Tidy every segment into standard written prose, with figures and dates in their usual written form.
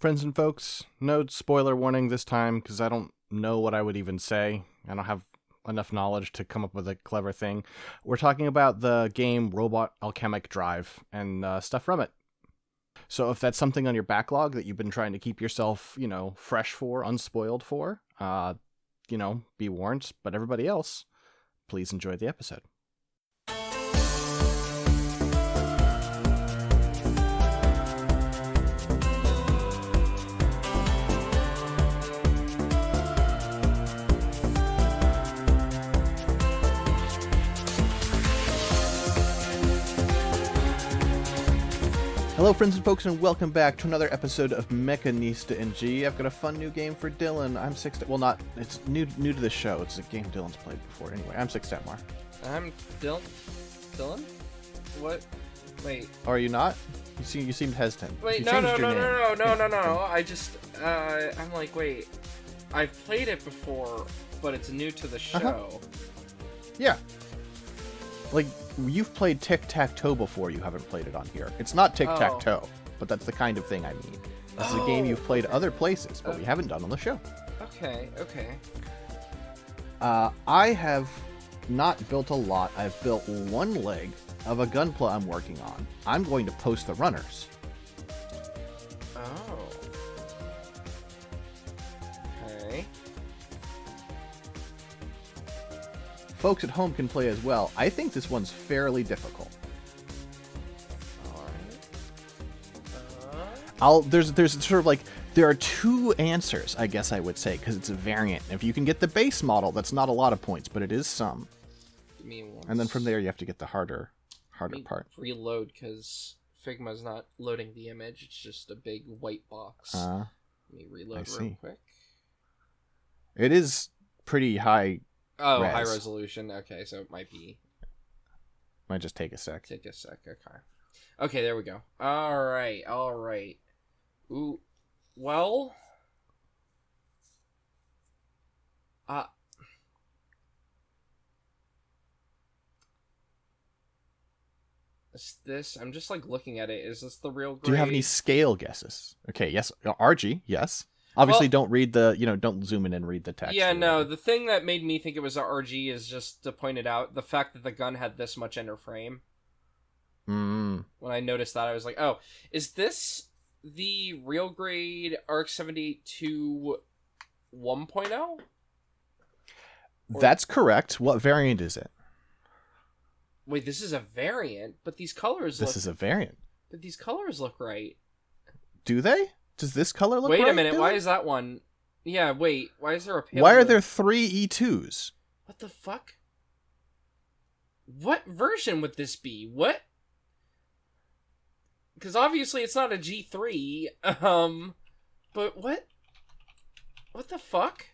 Friends and folks, no spoiler warning this time because I don't know what I would even say. I don't have enough knowledge to come up with a clever thing. We're talking about the game Robot Alchemic Drive and stuff from it. So if that's something on your backlog that you've been trying to keep yourself, fresh for, unspoiled for, be warned. But everybody else, please enjoy the episode. Hello, friends and folks, and welcome back to another episode of Mechanista and G. I've got a fun new game for Dylan. I'm it's new to the show. It's a game Dylan's played before. Anyway, I'm Sixtetmar. I'm Dylan? What? Wait. Are you not? You seemed hesitant. Wait, no. I just, I'm like, wait. I've played it before, but it's new to the show. Yeah. Like, you've played Tic-Tac-Toe before, you haven't played it on here. It's not Tic-Tac-Toe, but that's the kind of thing I mean. This is a game you've played other places, but we haven't done on the show. Okay. I have not built a lot. I've built one leg of a gunpla I'm working on. I'm going to post the runners. Oh. Okay. Folks at home can play as well. I think this one's fairly difficult. There's sort of like, there are two answers, I guess I would say, because it's a variant. If you can get the base model, that's not a lot of points, but it is some. And then from there, you have to get the harder part. Reload, because Figma's not loading the image. It's just a big white box. Let me reload real quick. It is pretty high. Oh, res. High resolution. Okay, so it might just take a sec. Okay. Okay, there we go. All right. Ooh, well, is this? I'm just like looking at it. Is this the real grade? Do you have any scale guesses? Okay, yes, RG, yes. Obviously, don't read the, don't zoom in and read the text. Yeah, no, the thing that made me think it was a RG is just to point it out, the fact that the gun had this much inner frame. When I noticed that, I was like, oh, is this the real grade RX-78-2 1.0? That's correct. What variant is it? Wait, this is a variant, but these colors This is a variant. But these colors look right. Do they? Does this color look right? Wait a minute, Dylan? why is that one? Yeah, wait, why is there a pale? Why are there 3 E2s? What the fuck? What version would this be? What? Because obviously it's not a G3, but what? What the fuck?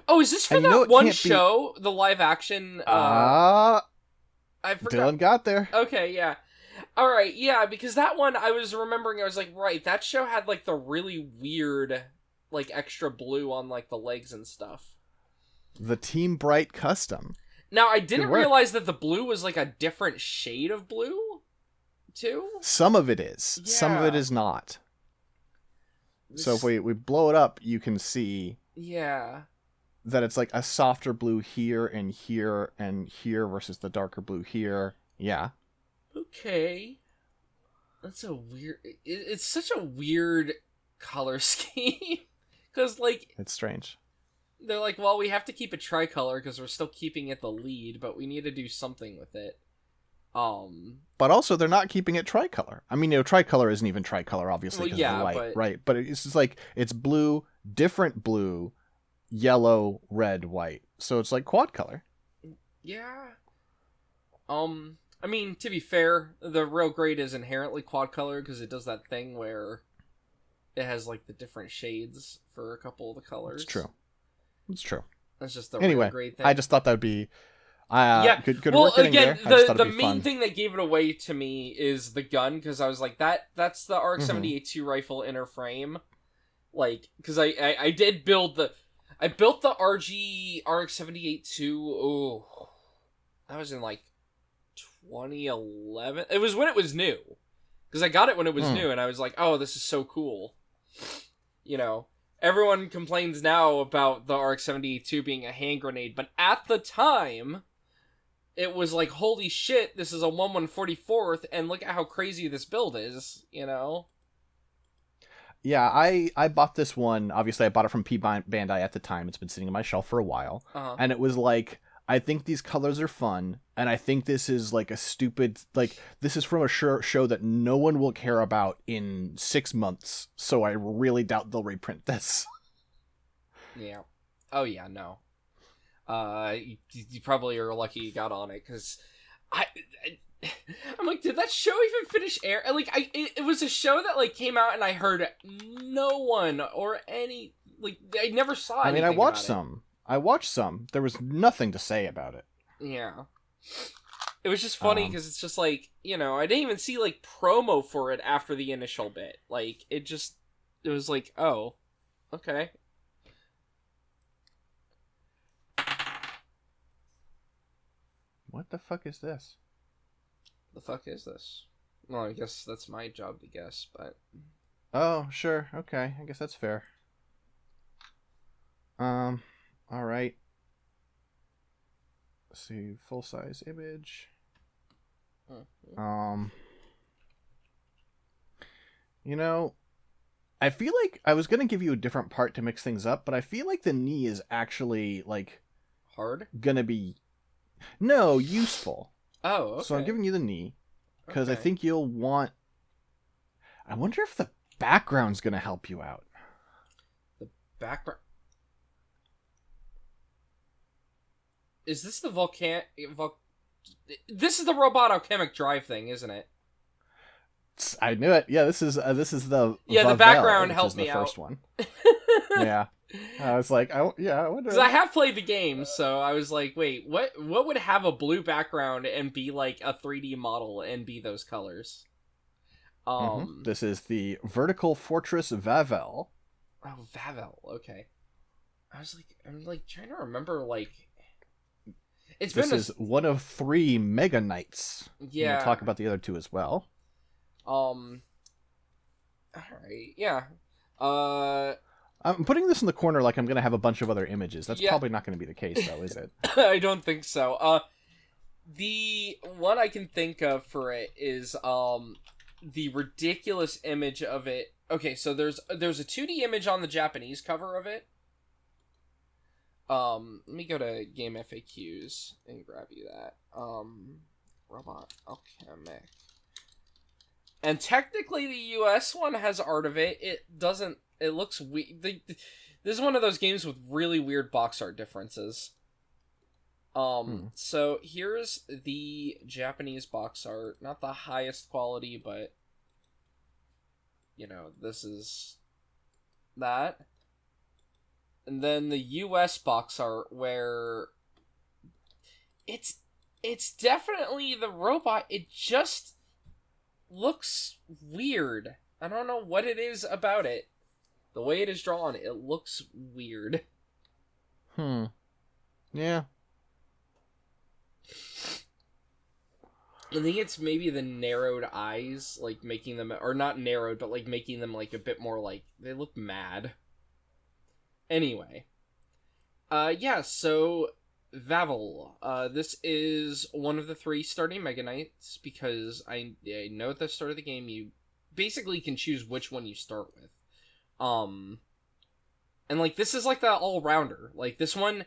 Oh, is this for that one show, the live action? I forgot. Dylan got there. Okay, yeah. All right, yeah, because that one I was remembering. I was like, right, that show had like the really weird, like extra blue on like the legs and stuff. The Team Bright custom. Now I didn't realize that the blue was like a different shade of blue, too. Some of it is. Yeah. Some of it is not. So if we blow it up, you can see. Yeah. That it's like a softer blue here and here and here versus the darker blue here. Yeah. Okay. That's a weird... It's such a weird color scheme. Because, like... It's strange. They're like, well, we have to keep it tricolor because we're still keeping it the lead, but we need to do something with it. But also, they're not keeping it tricolor. I mean, tricolor isn't even tricolor, obviously, because of the light, right? But it's just like, it's blue, different blue, yellow, red, white. So it's like quad color. Yeah. I mean, to be fair, the real grade is inherently quad color because it does that thing where it has like the different shades for a couple of the colors. It's true. That's just the real grade thing. I just thought that would be good well, work getting again, there. the main thing that gave it away to me is the gun, because I was like, that's the RX-78-2 rifle inner frame. Like, because I did build I built the RX-78-2. Oh, that was in like 2011. It was when it was new. Because I got it when it was new, and I was like, oh, this is so cool. You know, everyone complains now about the RX-72 being a hand grenade, but at the time, it was like, holy shit, this is a 1/144th, and look at how crazy this build is, you know? Yeah, I bought this one. Obviously, I bought it from Bandai at the time. It's been sitting on my shelf for a while. Uh-huh. And it was like, I think these colors are fun, and I think this is like a stupid, like, this is from a show that no one will care about in 6 months, so I really doubt they'll reprint this. Yeah. Oh, yeah, no. You probably are lucky you got on it, because I'm like, did that show even finish air? Like, it was a show that, like, came out, and I heard no one or any, like, I never saw anything. I watched some. I watched some. There was nothing to say about it. Yeah. It was just funny because it's just like, you know, I didn't even see like promo for it after the initial bit. Like, it was like, oh, okay. What the fuck is this? The fuck is this? Well, I guess that's my job to guess, but. Oh, sure. Okay. I guess that's fair. All right. Let's see, full size image. You know, I feel like I was gonna give you a different part to mix things up, but I feel like the knee is actually like hard. Gonna be useful. Oh, okay. So I'm giving you the knee because I think you'll want. I wonder if the background's gonna help you out. The background. Is this the This is the Robot Alchemic Drive thing, isn't it? I knew it. Yeah, this is the Vavel, the background helped me the out. First one. Yeah, I was like, I wonder. Because I have played the game, so I was like, wait, what would have a blue background and be like a 3D model and be those colors? This is the Vertical Fortress Vavel. Oh, Vavel. Okay. I'm like trying to remember like. This is one of 3 Meganites. Yeah. And we'll talk about the other 2 as well. Alright, yeah. I'm putting this in the corner like I'm going to have a bunch of other images. That's probably not going to be the case, though, is it? I don't think so. The one I can think of for it is, the ridiculous image of it. Okay, so there's a 2D image on the Japanese cover of it. Let me go to Game FAQs and grab you that. Robot Alchemic. And technically the US one has art of it. It looks weird. This is one of those games with really weird box art differences. So here's the Japanese box art. Not the highest quality, but you know, this is that. And then the US box art where it's definitely the robot. It just looks weird. I don't know what it is about it. The way it is drawn, it looks weird. Yeah. I think it's maybe the narrowed eyes, like making them, or not narrowed, but like making them like a bit more like, they look mad. Anyway. Yeah, so Vavel. This is one of the 3 starting Meganites, because I know at the start of the game you basically can choose which one you start with. And like this is like the all-rounder. Like this one,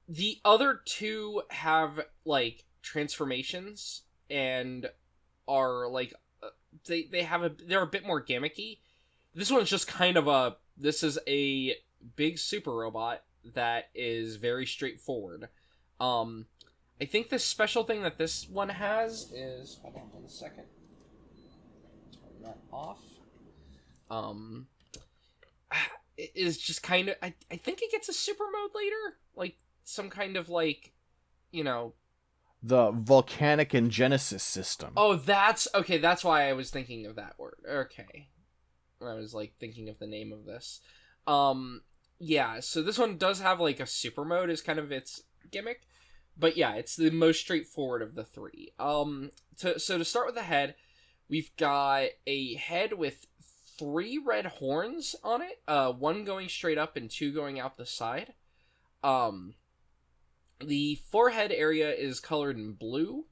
the other 2 have like transformations and are like they're a bit more gimmicky. This one's just kind of this is a big super robot that is very straightforward. I think the special thing that this one has is, hold on 1 second, turn that off. It is just kind of, I think it gets a super mode later, like some kind of like, you know, the volcanic and Genesis system. Oh, that's okay. That's why I was thinking of that word. Okay, I was like thinking of the name of this. Yeah, so this one does have like a super mode is kind of its gimmick, but yeah, it's the most straightforward of the 3. So to start with the head, we've got a head with 3 red horns on it, 1 going straight up and 2 going out the side. The forehead area is colored in blue,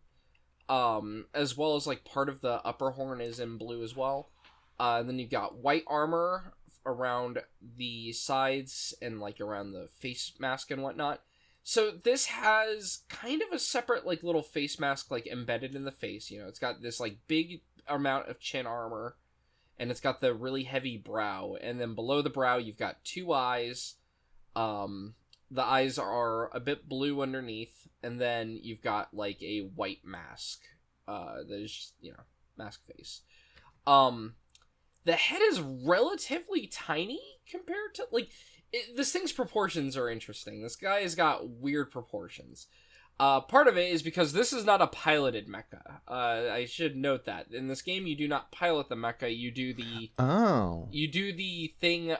as well as like part of the upper horn is in blue as well. And then you've got white armor around the sides and like around the face mask and whatnot. So this has kind of a separate like little face mask like embedded in the face. You know, it's got this like big amount of chin armor, and it's got the really heavy brow, and then below the brow you've got 2 eyes. The eyes are a bit blue underneath, and then you've got like a white mask. There's just, you know, mask face. The head is relatively tiny compared to like this thing's proportions are interesting. This guy has got weird proportions. Part of it is because this is not a piloted mecha. I should note that in this game you do not pilot the mecha. You do the thing.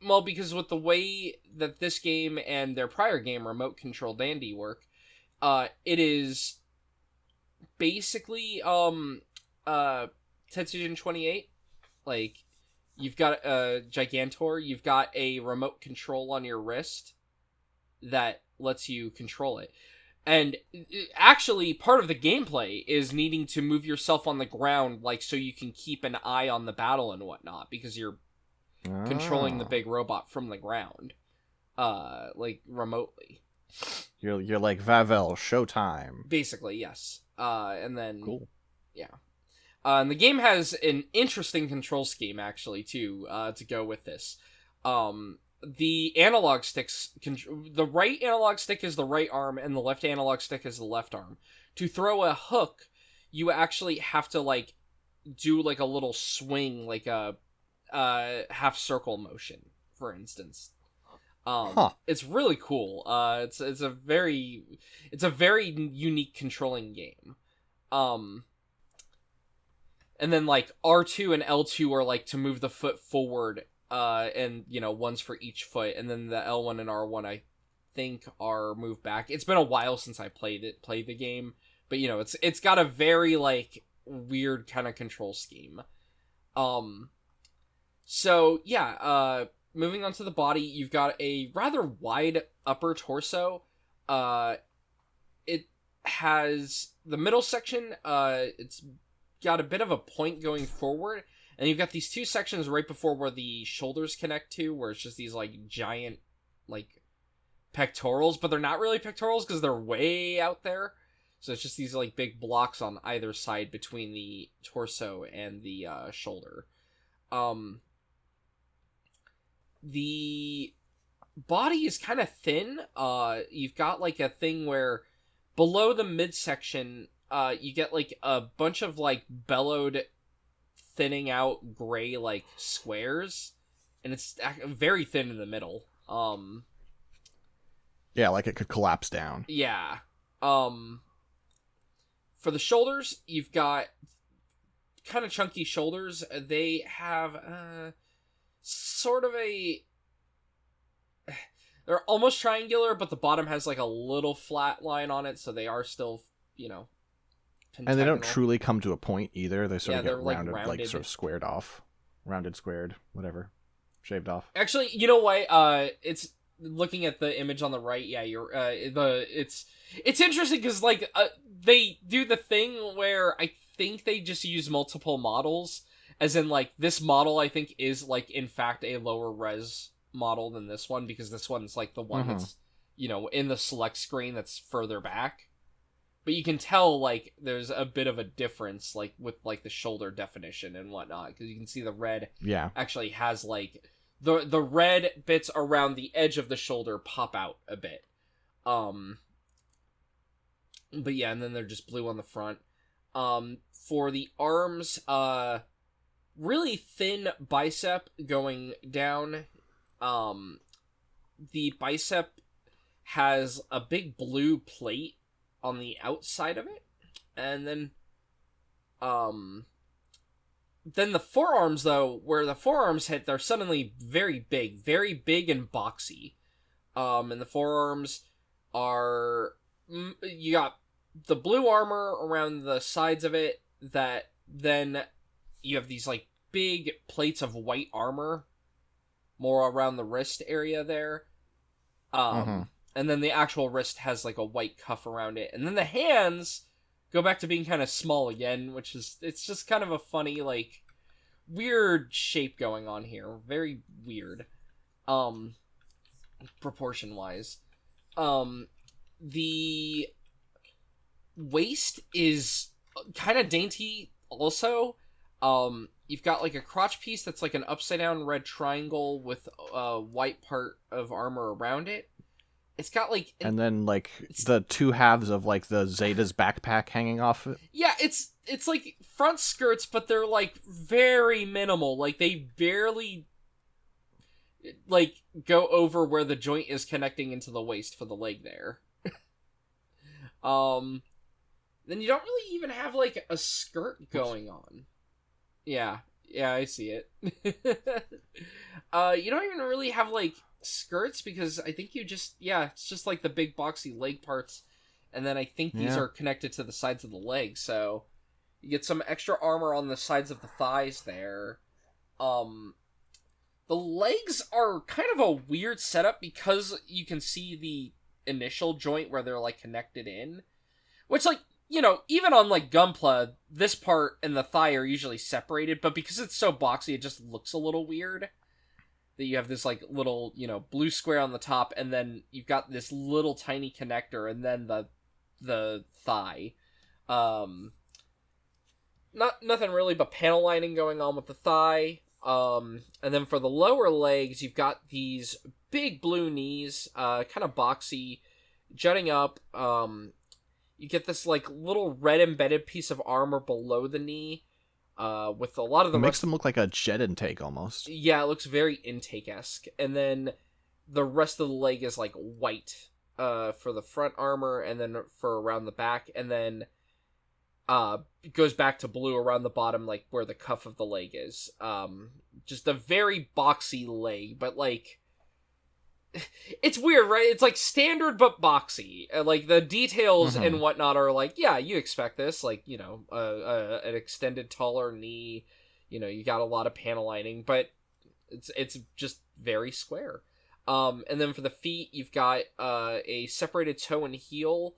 Well, because with the way that this game and their prior game, Remote Control Dandy, work, it is basically Tetsujin 28. Like, you've got a Gigantor, you've got a remote control on your wrist that lets you control it. And actually, part of the gameplay is needing to move yourself on the ground, like, so you can keep an eye on the battle and whatnot, because you're controlling the big robot from the ground, like, remotely. You're like Vavel, showtime. Basically, yes. And then... Cool. Yeah. And the game has an interesting control scheme, actually, too, to go with this. The analog sticks... The right analog stick is the right arm, and the left analog stick is the left arm. To throw a hook, you actually have to, like, do, like, a little swing, like a half circle motion, for instance. It's really cool. It's a very unique controlling game. And then like R2 and L2 are like to move the foot forward, and you know, one's for each foot, and then the L1 and R1 I think are moved back. It's been a while since I played the game, but you know, it's got a very like weird kind of control scheme. So yeah, moving on to the body, you've got a rather wide upper torso. It has the middle section, it's got a bit of a point going forward, and you've got these 2 sections right before where the shoulders connect to, where it's just these like giant like pectorals, but they're not really pectorals because they're way out there. So it's just these like big blocks on either side between the torso and the shoulder. The body is kind of thin. You've got like a thing where below the midsection, you get like a bunch of like bellowed, thinning out gray like squares, and it's very thin in the middle. Yeah, like it could collapse down. Yeah. For the shoulders, you've got kind of chunky shoulders. They have sort of a... They're almost triangular, but the bottom has like a little flat line on it, so they are still, you know, pentagonal. And they don't truly come to a point either. They sort of get like rounded, rounded, like sort of squared off. Rounded, squared, whatever. Shaved off. Actually, you know what? It's looking at the image on the right. Yeah, you're it's interesting because like they do the thing where I think they just use multiple models, as in like this model I think is like in fact a lower res model than this one, because this one's like the one that's, you know, in the select screen that's further back. But you can tell like there's a bit of a difference like with like the shoulder definition and whatnot, because you can see the red actually has like the red bits around the edge of the shoulder pop out a bit. But yeah, and then they're just blue on the front. For the arms, really thin bicep going down. The bicep has a big blue plate on the outside of it, and then the forearms, though, where the forearms hit, they're suddenly very big and boxy. And the forearms are, you got the blue armor around the sides of it, that then you have these like big plates of white armor, more around the wrist area there. And then the actual wrist has like a white cuff around it. And then the hands go back to being kind of small again, which is, it's just kind of a funny, like, weird shape going on here. Very weird. Proportion-wise. The waist is kind of dainty also. You've got like a crotch piece that's like an upside down red triangle with a white part of armor around it. It's got like... And then like the two halves of like the Zeta's backpack hanging off it. Yeah, it's like front skirts, but they're like very minimal. Like they barely like go over where the joint is connecting into the waist for the leg there. Then you don't really even have like a skirt going on. Yeah, I see it. You don't even really have like skirts because I think you just, it's just like the big boxy leg parts, and then I think these are connected to the sides of the leg, so you get some extra armor on the sides of the thighs there. The legs are kind of a weird setup because you can see the initial joint where they're like connected in, which, like, you know, even on like Gunpla, this part and the thigh are usually separated, but because it's so boxy, it just looks a little weird. That you have this like little, you know, blue square on the top, and then you've got this little tiny connector, and then the thigh. Nothing really but panel lining going on with the thigh. And then for the lower legs, you've got these big blue knees, kind of boxy, jutting up. You get this like little red embedded piece of armor below the knee. With a lot of the makes them look like a jet intake almost. Yeah, it looks very intake-esque. And then the rest of the leg is like white for the front armor, and then for around the back, and then it goes back to blue around the bottom, like where the cuff of the leg is. Just a very boxy leg, but like it's weird, right? It's like standard but boxy. Like the details and whatnot are like, yeah, you expect this. Like, you know, an extended taller knee. You know, you got a lot of panel lining, but it's just very square. And then for the feet, you've got a separated toe and heel.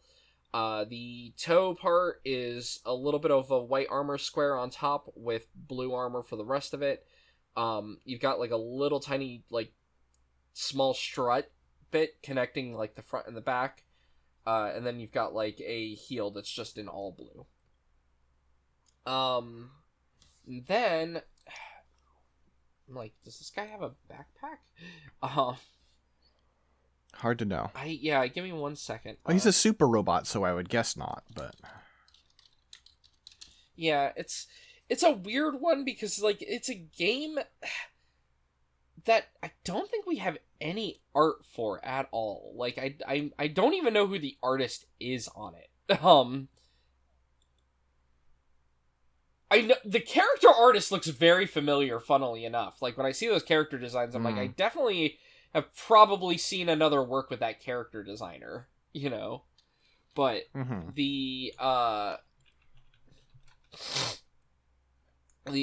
The toe part is a little bit of a white armor square on top with blue armor for the rest of it. You've got like a little tiny like small strut bit connecting like the front and the back, and then you've got like a heel that's just in all blue. Then I'm like, does this guy have a backpack? Hard to know. Give me 1 second. Well, he's a super robot, so I would guess not, but yeah, it's a weird one because like it's a game that I don't think we have any art for at all. Like I don't even know who the artist is on it. I know the character artist looks very familiar, funnily enough. Like when I see those character designs, I'm like, I definitely have probably seen another work with that character designer, you know. But the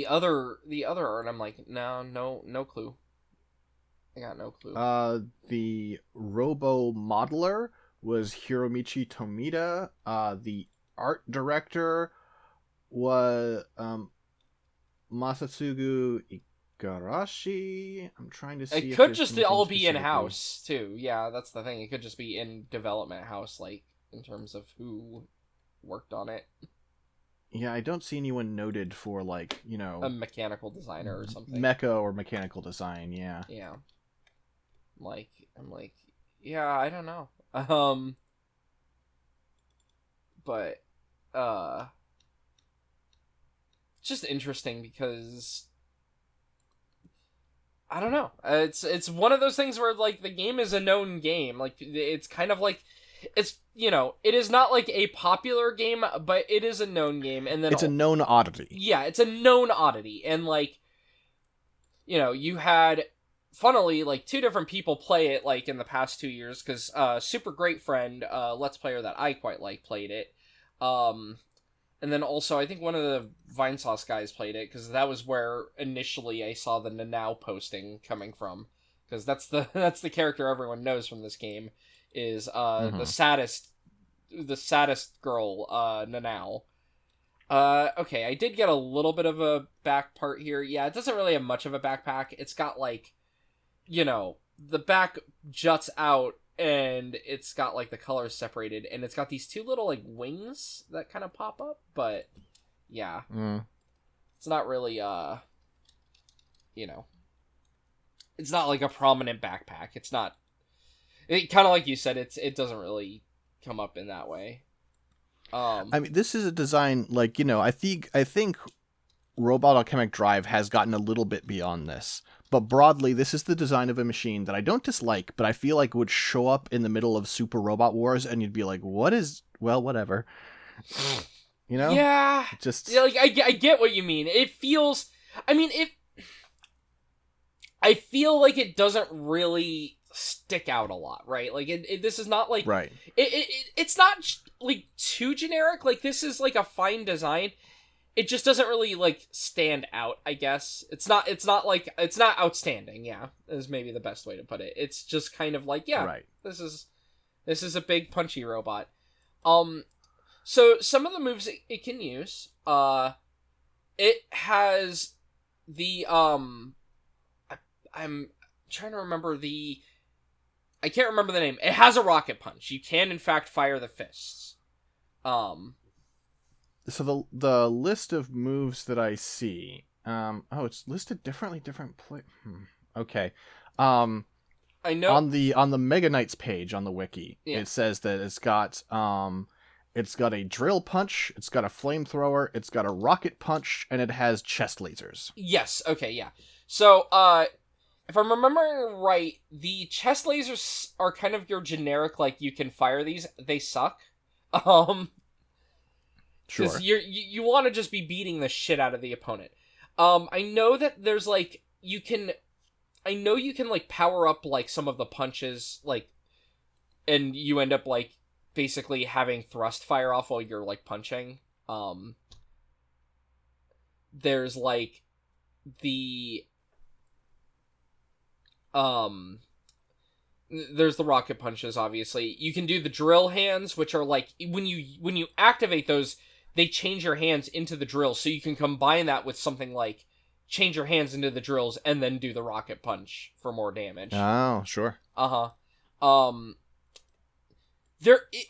other art, I'm like, no clue. I got no clue. The Robo Modeler was Hiromichi Tomita. The art director was Masatsugu Igarashi. I'm trying to see. It could just all be in house too. Yeah, that's the thing. It could just be in development house, like in terms of who worked on it. Yeah, I don't see anyone noted for like, you know, a mechanical designer or something. Mecha or mechanical design. Yeah. Yeah. I'm like, yeah, I don't know. But it's just interesting because I don't know. It's one of those things where like the game is a known game. Like it's kind of like it's, you know, it is not like a popular game, but it is a known game, and then it's a known oddity. Yeah, it's a known oddity, and like, you know, you had funnily like 2 different people play it like in the past 2 years super great friend, let's player that I quite like, played it, and And then also, I think one of the Vinesauce guys played it, because that was where initially I saw the Nanao posting coming from. Because that's the character everyone knows from this game, is the saddest girl, Nanao. Okay, I did get a little bit of a back part here. Yeah, it doesn't really have much of a backpack. It's got, like, the back juts out, and it's got, like, the colors separated, and it's got these two little, like, wings that kind of pop up, but, yeah. It's not really, it's not, like, a prominent backpack. It's not, it kind of like you said, it doesn't really come up in that way. I mean, this is a design, like, I think Robot Alchemic Drive has gotten a little bit beyond this. But broadly, this is the design of a machine that I don't dislike, but I feel like would show up in the middle of Super Robot Wars, and you'd be like, whatever. Yeah. Just... Yeah, like, I get what you mean. It feels... I feel like it doesn't really stick out a lot, right? Like, this is not, like... Right. It's not, like, too generic. Like, this is, like, a fine design. It just doesn't really, like, stand out, I guess. It's not outstanding, yeah, is maybe the best way to put it. It's just kind of like, yeah, right. This is a big punchy robot. So some of the moves it can use, it has the, I'm trying to remember I can't remember the name. It has a rocket punch. You can, in fact, fire the fists. So the list of moves that I see, it's listed differently, okay. I know on the Meganites page on the wiki, It says that it's got a drill punch, it's got a flamethrower, it's got a rocket punch, and it has chest lasers. Yes. Okay. Yeah. So, if I'm remembering right, the chest lasers are kind of your generic, like, you can fire these. They suck. Sure. Because you want to just be beating the shit out of the opponent. I know that there's, like, you can like power up, like, some of the punches, like, and you end up, like, basically having thrust fire off while you're, like, punching. There's, like, there's the rocket punches, obviously. You can do the drill hands, which are, like, when you activate those, they change your hands into the drills, so you can combine that with something like change your hands into the drills and then do the rocket punch for more damage. Oh, sure.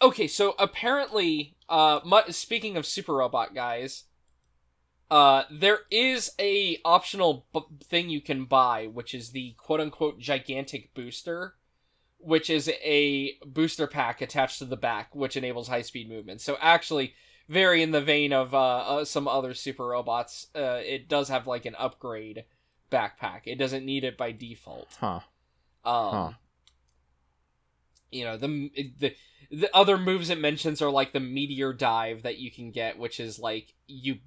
Okay, so apparently, speaking of Super Robot guys, there is a optional thing you can buy, which is the quote-unquote gigantic booster, which is a booster pack attached to the back, which enables high-speed movement. So actually, very in the vein of some other Super Robots, it does have, like, an upgrade backpack. It doesn't need it by default. The other moves it mentions are, like, the meteor dive that you can get, which is, like, you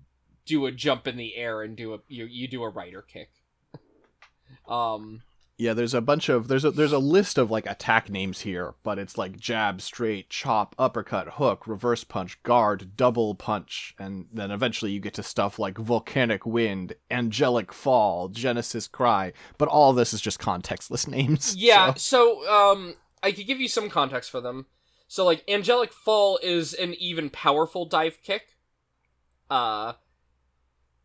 do a jump in the air and you do a rider kick. Yeah, there's a list of, like, attack names here, but it's like jab, straight, chop, uppercut, hook, reverse punch, guard, double punch, and then eventually you get to stuff like volcanic wind, angelic fall, Genesis cry, but all this is just contextless names. Yeah, so I could give you some context for them. So, like, angelic fall is an even powerful dive kick.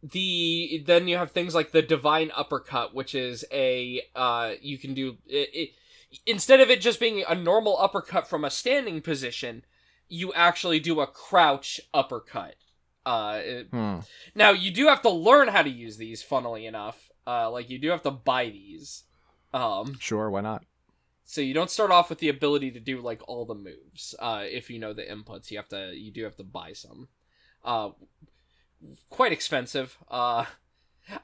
Then you have things like the divine uppercut, which is you can do it instead of it just being a normal uppercut from a standing position, you actually do a crouch uppercut. Now you do have to learn how to use these, funnily enough. Like, you do have to buy these. Sure, why not? So you don't start off with the ability to do, like, all the moves. If you know the inputs, you do have to buy some. Quite expensive.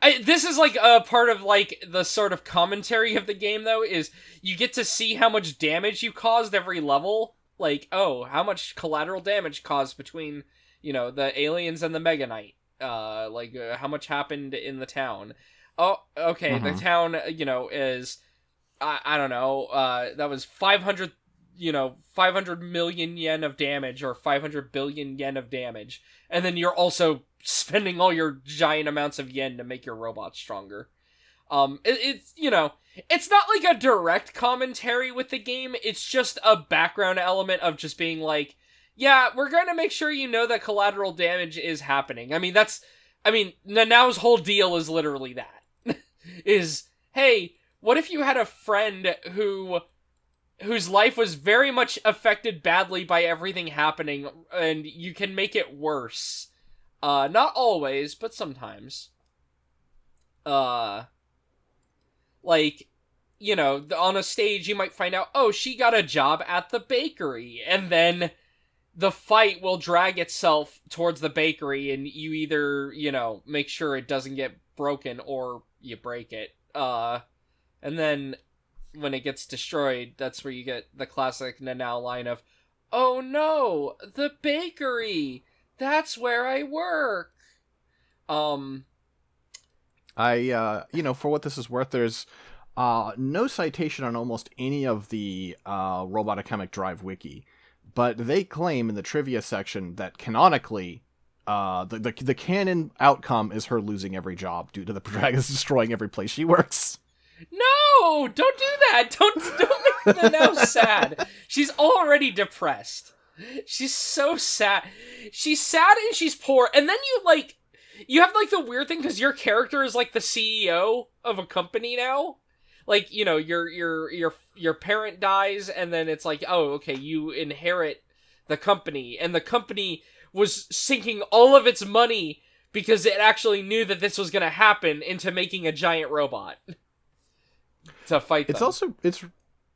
This is, like, a part of, like, the sort of commentary of the game, though, is you get to see how much damage you caused every level. Like, how much collateral damage caused between, the aliens and the Meganite. How much happened in the town. Oh, okay, the town, is, I don't know, that was 500 500 million yen of damage or 500 billion yen of damage, and then you're also spending all your giant amounts of yen to make your robot stronger. It's it's not like a direct commentary with the game. It's just a background element of just being like, yeah, we're going to make sure you know that collateral damage is happening. Nanao's whole deal is literally that. Is, hey, what if you had a friend whose life was very much affected badly by everything happening, and you can make it worse? Not always, but sometimes. On a stage, you might find out, oh, she got a job at the bakery, and then the fight will drag itself towards the bakery, and you either, make sure it doesn't get broken, or you break it. And then, when it gets destroyed, that's where you get the classic Nanao line of, oh no, the bakery! That's where I work! For what this is worth, there's no citation on almost any of the Robot Alchemic Drive wiki, but they claim in the trivia section that canonically, the canon outcome is her losing every job due to the protagonists destroying every place she works. No! Don't do that! Don't make Nanao sad. She's already depressed. She's so sad. She's sad and she's poor, and then you have, the weird thing, because your character is, the CEO of a company now. Your parent dies, and then it's like, oh, okay, you inherit the company. And the company was sinking all of its money because it actually knew that this was going to happen into making a giant robot to fight them. It's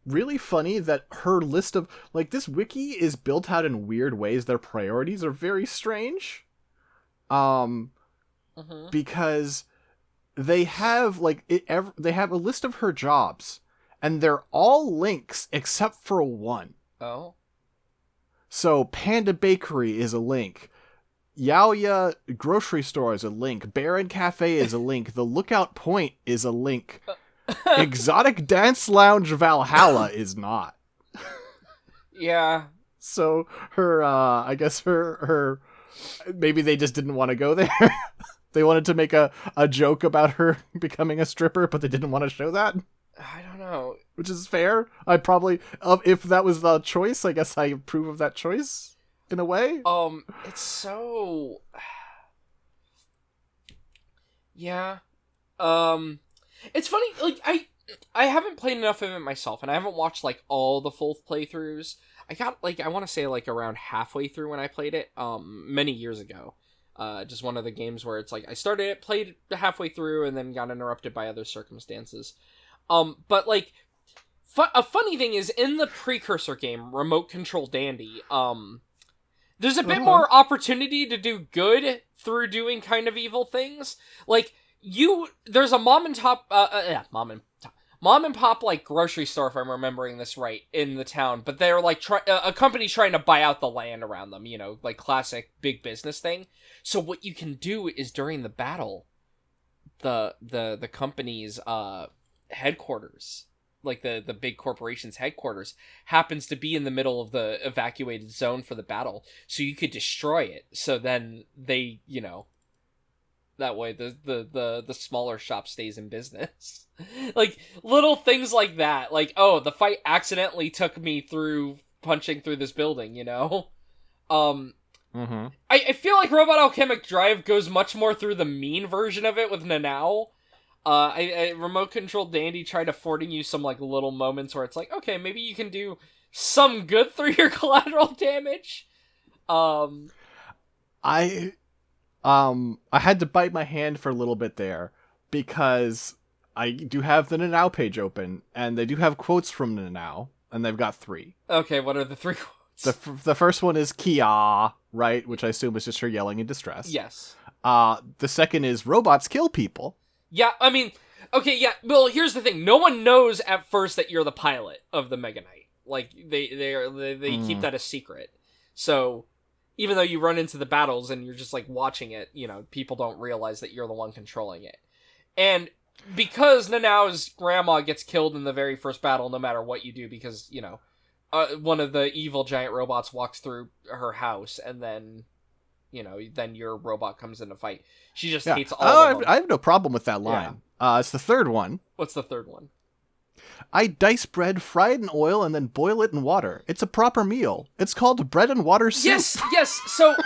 really funny that her list of, this wiki is built out in weird ways. Their priorities are very strange. Because they have they have a list of her jobs, and they're all links except for one. Oh. So Panda Bakery is a link. Yaoya Grocery Store is a link. Baron Cafe is a link. The Lookout Point is a link. Exotic Dance Lounge Valhalla is not. Yeah. So her, I guess her, maybe they just didn't want to go there. They wanted to make a joke about her becoming a stripper, but they didn't want to show that. I don't know. Which is fair. I'd probably, if that was the choice, I guess I approve of that choice, in a way. It's so... Yeah. It's funny, I haven't played enough of it myself, and I haven't watched, all the full playthroughs. I got, I want to say, around halfway through when I played it, many years ago. Just one of the games where it's I started it, played halfway through, and then got interrupted by other circumstances. But a funny thing is, in the precursor game, Remote Control Dandy, there's a bit more opportunity to do good through doing kind of evil things. There's a mom and pop grocery store, if I'm remembering this right, in the town, but they're a company trying to buy out the land around them, classic big business thing. So what you can do is during the battle, the company's headquarters, the big corporation's headquarters, happens to be in the middle of the evacuated zone for the battle, so you could destroy it. So then they, that way the smaller shop stays in business. Little things like that. Oh, the fight accidentally took me through punching through this building, I feel like Robot Alchemic Drive goes much more through the mean version of it with Nanao. Remote Control Dandy tried affording you some little moments where it's okay, maybe you can do some good through your collateral damage. I had to bite my hand for a little bit there, because I do have the Nanao page open, and they do have quotes from Nanao, and they've got 3. Okay, what are the 3 quotes? The first one is Kia, right? Which I assume is just her yelling in distress. Yes. The second is robots kill people. Yeah, okay, yeah, well, here's the thing. No one knows at first that you're the pilot of the Meganite. They keep that a secret. So, even though you run into the battles and you're just, watching it, people don't realize that you're the one controlling it. And because Nanao's grandma gets killed in the very first battle, no matter what you do, because, one of the evil giant robots walks through her house, and then then your robot comes in to fight. She just Yeah. hates all Oh, of them. I have no problem with that line. It's the third one. What's the third one? I dice bread, fry it in oil, and then boil it in water. It's a proper meal. It's called bread and water soup. Yes. So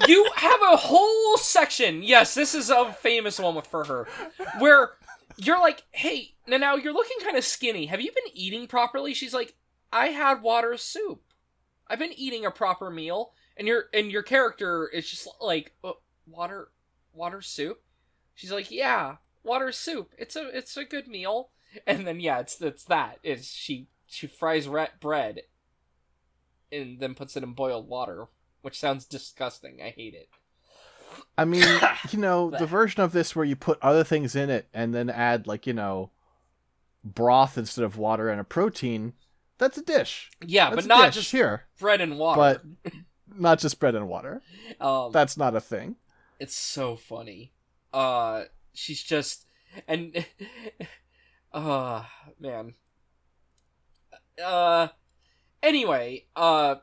you have a whole section. Yes, this is a famous one for her, where you're like, hey, now you're looking kind of skinny. Have you been eating properly? She's like, I had water soup. I've been eating a proper meal. And your character is just like, water soup. She's like, yeah, water soup. It's a good meal. And then she fries bread and then puts it in boiled water, which sounds disgusting. I hate it. I mean, the version of this where you put other things in it and then add broth instead of water and a protein, that's a dish. Yeah, that's but not just here. Bread and water. But not just bread and water. That's not a thing. It's so funny. She's just and man. Anyway, yeah.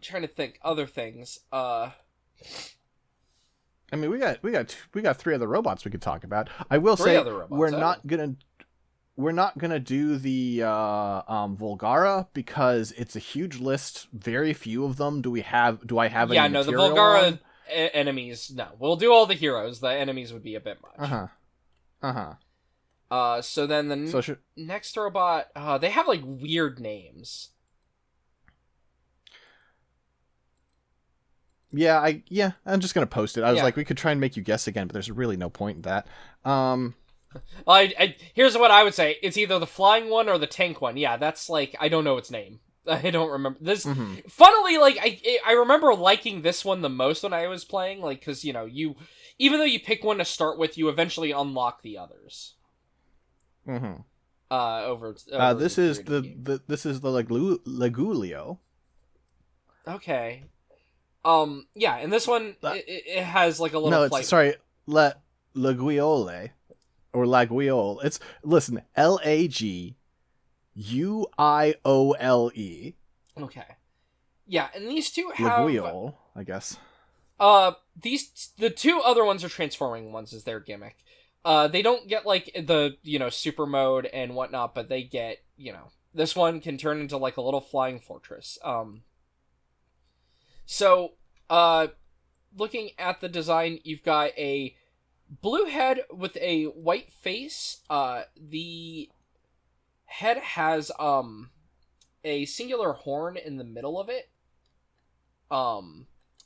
Trying to think other things. I mean, we got three other robots we could talk about. I will say we're not gonna do the Volgara because it's a huge list. Very few of them. Do I have any the material Volgara on? Enemies. No, we'll do all the heroes. The enemies would be a bit much. So then the next robot, they have weird names. Yeah, I'm just gonna post it. I was like, we could try and make you guess again, but there's really no point in that. Here's what I would say: it's either the flying one or the tank one. Yeah, that's I don't know its name. I don't remember this. Mm-hmm. Funnily, I remember liking this one the most when I was playing, because you even though you pick one to start with, you eventually unlock the others. Mm-hmm. This is the Laguiole. Okay. Yeah, and this one it has a little. No, flight. It's sorry, Laguiole or Laguiole. It's Laguiole. Okay. Yeah, and these two have Laguiole, I guess. The two other ones are transforming ones is their gimmick. They don't get the super mode and whatnot, but they get this one can turn into a little flying fortress. So looking at the design, you've got a blue head with a white face. The head has a singular horn in the middle of it.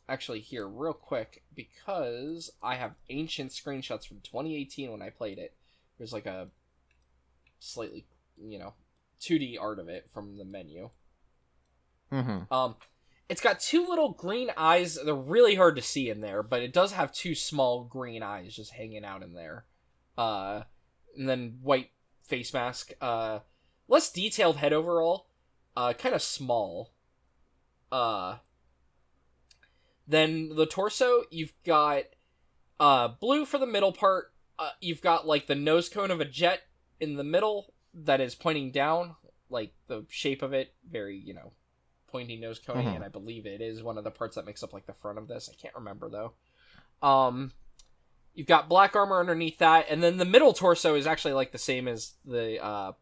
Actually, here real quick, because I have ancient screenshots from 2018 when I played it. There's a slightly 2D art of it from the menu. Mm-hmm. It's got two little green eyes. They're really hard to see in there, but it does have two small green eyes just hanging out in there. And then white face mask. Less detailed head overall. Kind of small. Then the torso, you've got blue for the middle part. You've got the nose cone of a jet in the middle that is pointing down. The shape of it, very, pointy nose cone, and I believe it is one of the parts that makes up the front of this. I can't remember though. You've got black armor underneath that, and then the middle torso is actually the same as the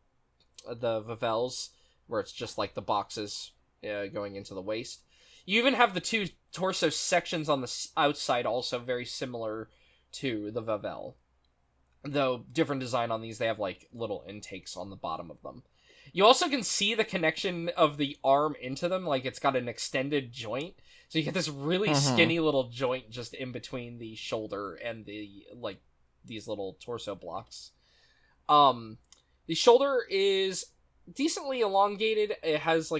Vavels, where it's just the boxes going into the waist. You even have the two torso sections on the outside, also very similar to the Vavel, though different design on these. They have little intakes on the bottom of them. You also can see the connection of the arm into them, it's got an extended joint. So you get this really skinny little joint just in between the shoulder and the, these little torso blocks. The shoulder is decently elongated. It has,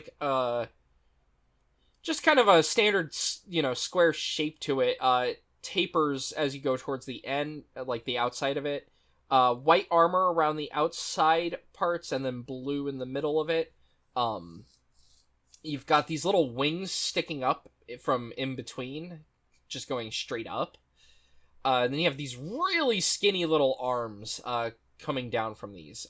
just kind of a standard, square shape to it. It tapers as you go towards the end, the outside of it. White armor around the outside parts, and then blue in the middle of it. You've got these little wings sticking up from in between, just going straight up. Then you have these really skinny little arms coming down from these.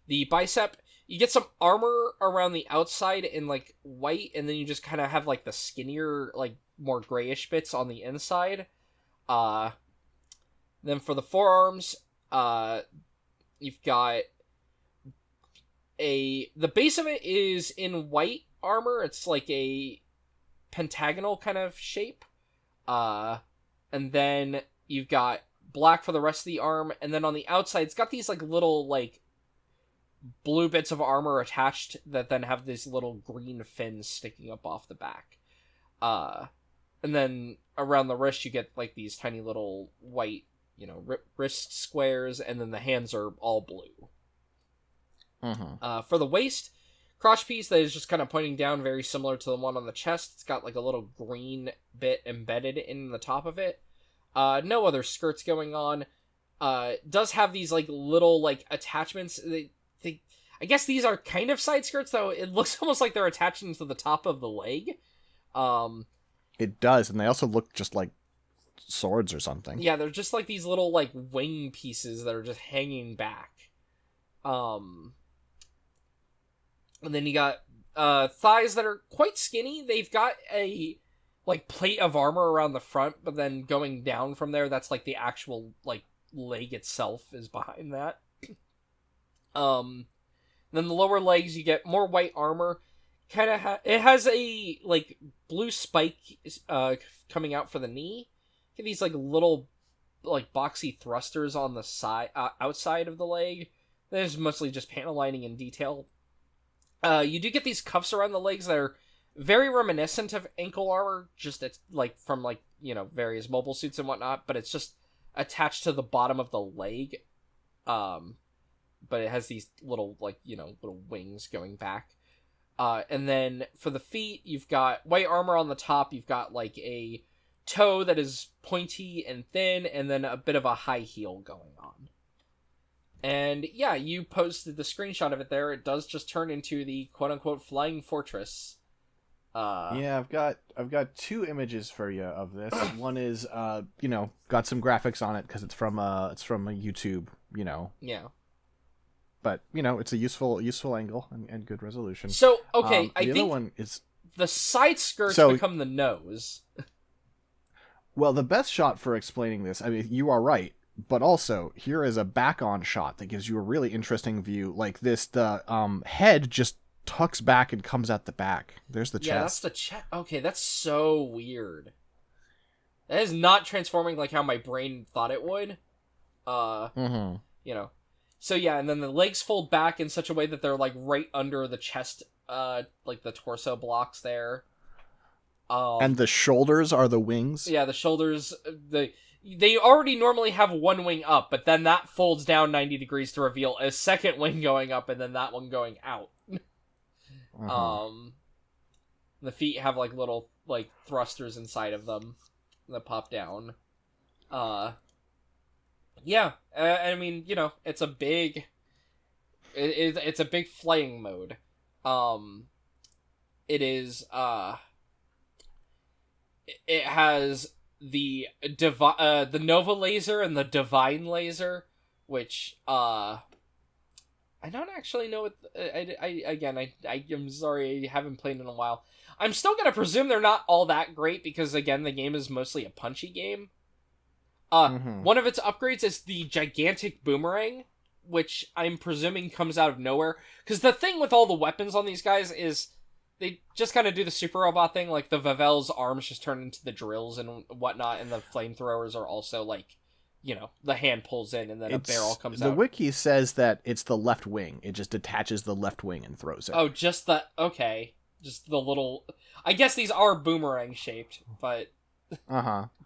The bicep, you get some armor around the outside in like white, and then you just kind of have like the skinnier, like more grayish bits on the inside. Then for the forearms, you've got the base of it is in white armor. It's like a pentagonal kind of shape. And then you've got black for the rest of the arm, and then on the outside, it's got these like little like blue bits of armor attached that then have these little green fins sticking up off the back. And then around the wrist, you get like these tiny little white, wrist squares, and then the hands are all blue. For the waist, crotch piece that is just kind of pointing down, very similar to the one on the chest. It's got like a little green bit embedded in the top of it. No other skirts going on. Does have these like little like attachments. I guess these are kind of side skirts, though. It looks almost like they're attaching to the top of the leg. It does, and they also look just like swords or something. Yeah, they're just like these little like wing pieces that are just hanging back. And then you got thighs that are quite skinny. They've got a like plate of armor around the front, but then going down from there, that's like the actual like leg itself is behind that. Then the lower legs, you get more white armor. Kind of it has a like blue spike coming out for the knee. Get these like little like boxy thrusters on the side outside of the leg. There's mostly just panel lining and detail. You do get these cuffs around the legs that are very reminiscent of ankle armor, just like from like various mobile suits and whatnot, but it's just attached to the bottom of the leg. But it has these little like little wings going back. And then for the feet, you've got white armor on the top. You've got like a toe that is pointy and thin, and then a bit of a high heel going on. And yeah, you posted the screenshot of it there. It does just turn into the quote-unquote flying fortress. Yeah, I've got two images for you of this. One is got some graphics on it because it's from a YouTube, Yeah. But it's a useful angle and good resolution. So okay, I think the other one is the side skirts become the nose. Well, the best shot for explaining this, I mean, you are right, but also here is a back-on shot that gives you a really interesting view. Like this, the head just tucks back and comes out the back. There's the chest. Yeah, that's the chest. Okay, that's so weird. That is not transforming like how my brain thought it would. So yeah, and then the legs fold back in such a way that they're like right under the chest, like the torso blocks there. And the shoulders are the wings. Yeah, the shoulders. They already normally have one wing up, but then that folds down 90 degrees to reveal a second wing going up, and then that one going out. The feet have like little like thrusters inside of them that pop down. Yeah, I mean, it's a big... It's a big flaying mode. It is, It has the Nova laser and the Divine laser, which, I don't actually know what... I'm sorry, I haven't played in a while. I'm still gonna presume they're not all that great, because, again, the game is mostly a punchy game. One of its upgrades is the gigantic boomerang, which I'm presuming comes out of nowhere. Because the thing with all the weapons on these guys is they just kind of do the super robot thing. Like the Vavel's arms just turn into the drills and whatnot, and the flamethrowers are also like, the hand pulls in and then a barrel comes out. The wiki says that it's the left wing. It just detaches the left wing and throws it. Oh, just the... Okay. Just the little... I guess these are boomerang shaped, but...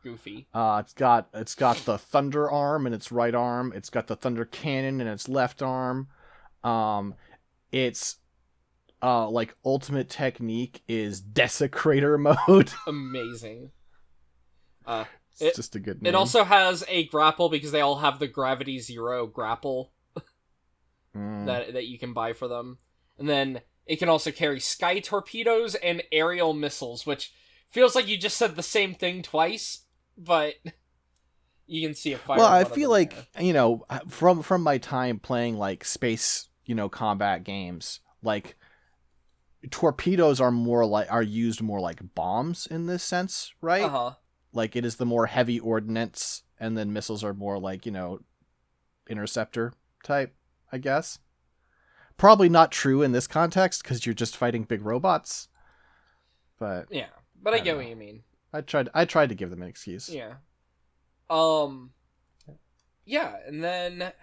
Goofy. It's got the thunder arm in its right arm. It's got the thunder cannon in its left arm. Its like ultimate technique is desecrator mode. Amazing. It's just a good name. It also has a grapple because they all have the Gravity Zero grapple that you can buy for them. And then it can also carry sky torpedoes and aerial missiles, which feels like you just said the same thing twice, but You can see a fire. Well, in I one of feel them like, there. from my time playing like space, combat games, like torpedoes are used more like bombs in this sense, Uh right? huh. Like it is the more heavy ordnance, and then missiles are more like, interceptor type, I guess. Probably not true in this context because you're just fighting big robots, but Yeah, but I I don't get what know. you mean. I tried to give them an excuse. Yeah. Um. Yeah, and then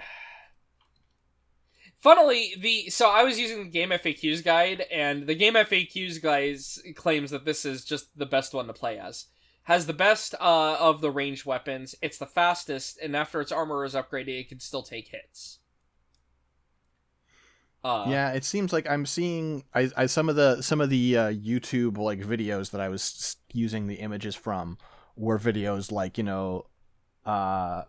funnily, so I was using the Game FAQs guide, and the Game FAQs guys claims that this is just the best one to play as. Has the best of the ranged weapons. It's the fastest, and after its armor is upgraded, it can still take hits. Yeah, it seems like I'm seeing some of the YouTube like videos that I was using the images from were videos like uh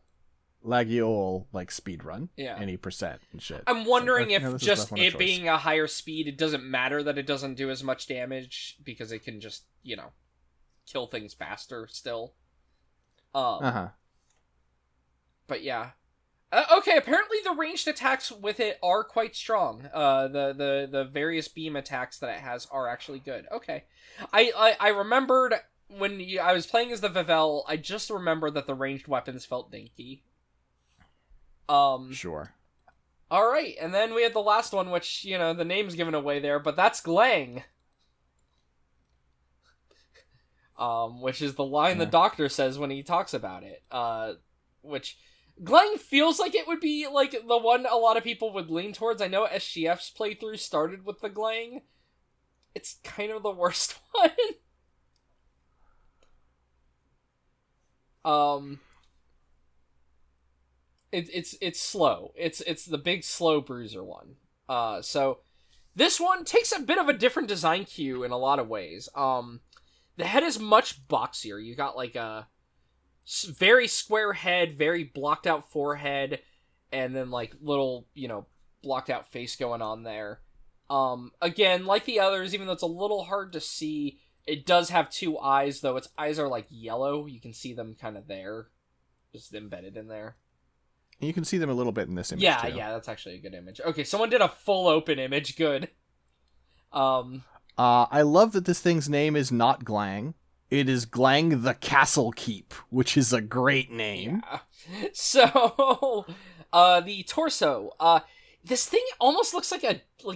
Laguiole like speed run Yeah. any percent and shit. I'm It's like, wondering okay, if this is just definitely a it choice. being a higher speed, it doesn't matter that it doesn't do as much damage because it can just, kill things faster still. Uh Um, huh. but yeah. Okay, apparently the ranged attacks with it are quite strong. The various beam attacks that it has are actually good. Okay, I remembered when I was playing as the Vavel. I just remembered that the ranged weapons felt dinky. Um. Sure. All right, and then we had the last one, which the name's given away there, but that's Gllang. Which is the line the Yeah. doctor says when he talks about it. Which Gllang feels like it would be like the one a lot of people would lean towards. I know SGF's playthrough started with the Gllang. It's kind of the worst one. um, it's slow. It's the big slow bruiser one. So this one takes a bit of a different design cue in a lot of ways. The head is much boxier. You got like a very square head, very blocked out forehead, and then like little, blocked out face going on there. Again, like the others, even though it's a little hard to see, it does have two eyes, though its eyes are like yellow. You can see them kind of there, just embedded in there. And you can see them a little bit in this image Yeah, too. yeah, that's actually a good image. Okay, someone did a full open image. Good. Um, I love that this thing's name is not Gllang. It is Gllang the Castle Keep, which is a great name. yeah. So, the torso. This thing almost looks like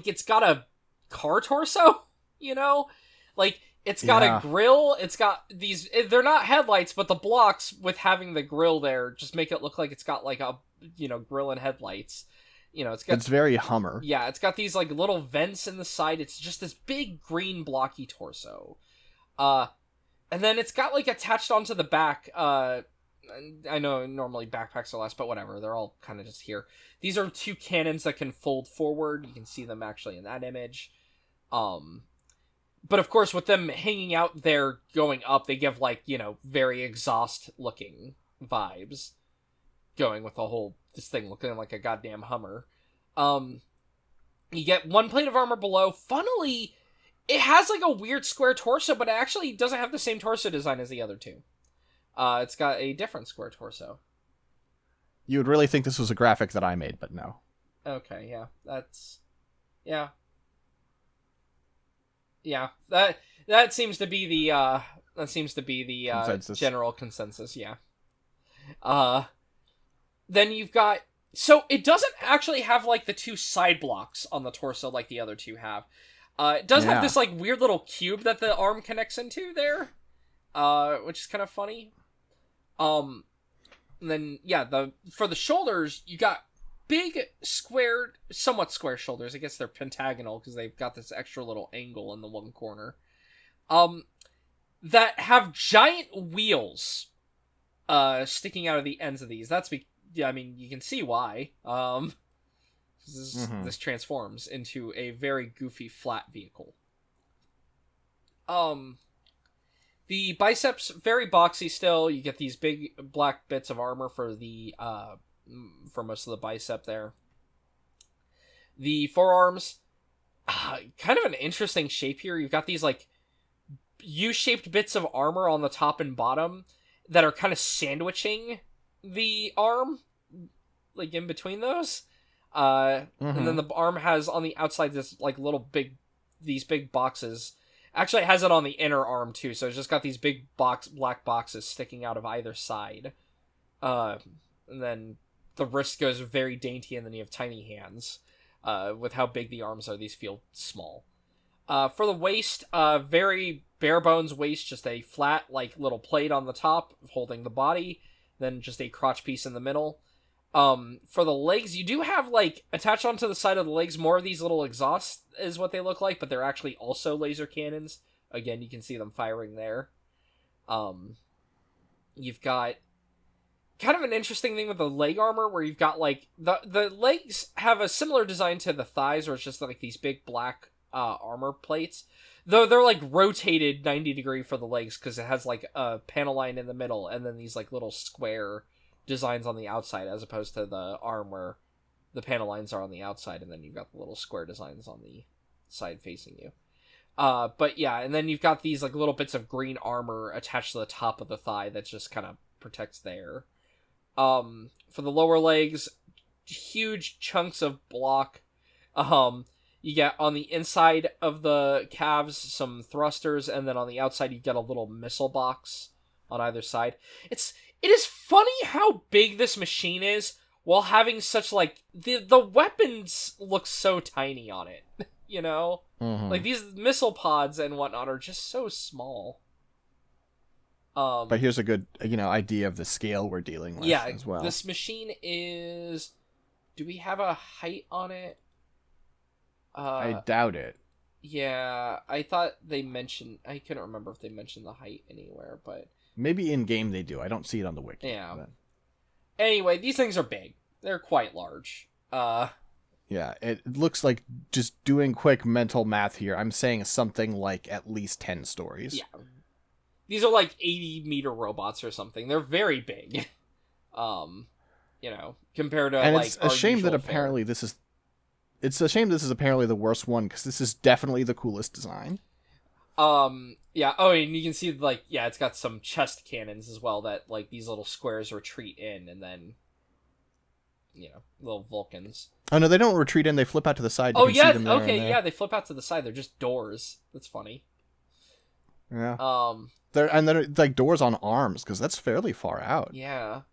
it's got a car torso. You know, like it's got a Yeah. grill. It's got these. They're not headlights, but the blocks with having the grill there just make it look like it's got like a grill and headlights. It's got It's very Hummer. yeah, it's got these like little vents in the side. It's just this big green blocky torso. And then it's got like attached onto the back. I know normally backpacks are less, but whatever. They're all kind of just here. These are two cannons that can fold forward. You can see them actually in that image. But of course, with them hanging out there going up, they give like very exhaust looking vibes. Going with this thing looking like a goddamn Hummer. You get one plate of armor below. Funnily, it has like a weird square torso, but it actually doesn't have the same torso design as the other two. It's got a different square torso. You would really think this was a graphic that I made, but no. Okay, yeah, yeah. That seems to be the Consensus. general consensus. Yeah. Then you've got. So it doesn't actually have like the two side blocks on the torso like the other two have. It does have this like weird little cube that the arm connects into there, which is kind of funny. And then for the shoulders you got big squared, somewhat square shoulders. I guess they're pentagonal because they've got this extra little angle in the one corner. That have giant wheels, sticking out of the ends of these. I mean, you can see why. This transforms into a very goofy flat vehicle. The biceps very boxy still. You get these big black bits of armor for for most of the bicep there. The forearms, kind of an interesting shape here. You've got these like U-shaped bits of armor on the top and bottom that are kind of sandwiching the arm, like in between those. And then the arm has on the outside this like these big boxes. Actually, it has it on the inner arm too, so it's just got these big black boxes sticking out of either side. And then the wrist goes very dainty, and then you have tiny hands. With how big the arms are, these feel small. For the waist, very bare bones waist, just a flat like little plate on the top holding the body, then just a crotch piece in the middle. For the legs, you do have like attached onto the side of the legs more of these little exhausts is what they look like, but they're actually also laser cannons. Again, you can see them firing there. You've got kind of an interesting thing with the leg armor where you've got like the legs have a similar design to the thighs, where it's just like these big black armor plates, though they're like rotated 90-degree for the legs because it has like a panel line in the middle and then these like little square designs on the outside, as opposed to the arm where the panel lines are on the outside and then you've got the little square designs on the side facing you. But yeah, and then you've got these like little bits of green armor attached to the top of the thigh that just kind of protects there. For the lower legs, huge chunks of block. You get on the inside of the calves some thrusters, and then on the outside you get a little missile box on either side. It is funny how big this machine is while having such like the weapons look so tiny on it. You know? Like these missile pods and whatnot are just so small. But here's a good idea of the scale we're dealing with as well. This machine is... Do we have a height on it? I doubt it. Yeah, I thought they mentioned... I couldn't remember if they mentioned the height anywhere, but... Maybe in-game they do. I don't see it on the wiki. Yeah. But... Anyway, these things are big. They're quite large. Yeah, it looks like, just doing quick mental math here, I'm saying something like at least 10 stories. Yeah. These are like 80-meter robots or something. They're very big. Compared to and like it's a shame that apparently this is... It's a shame this is apparently the worst one, because this is definitely the coolest design. Yeah. Oh, and you can see, like, yeah, it's got some chest cannons as well that, like, these little squares retreat in, and then, little Vulcans. Oh, no, they don't retreat in, they flip out to the side. Oh, yeah, okay, yeah, they flip out to the side. They're just doors. That's funny. Yeah. They're like doors on arms, because that's fairly far out. Yeah.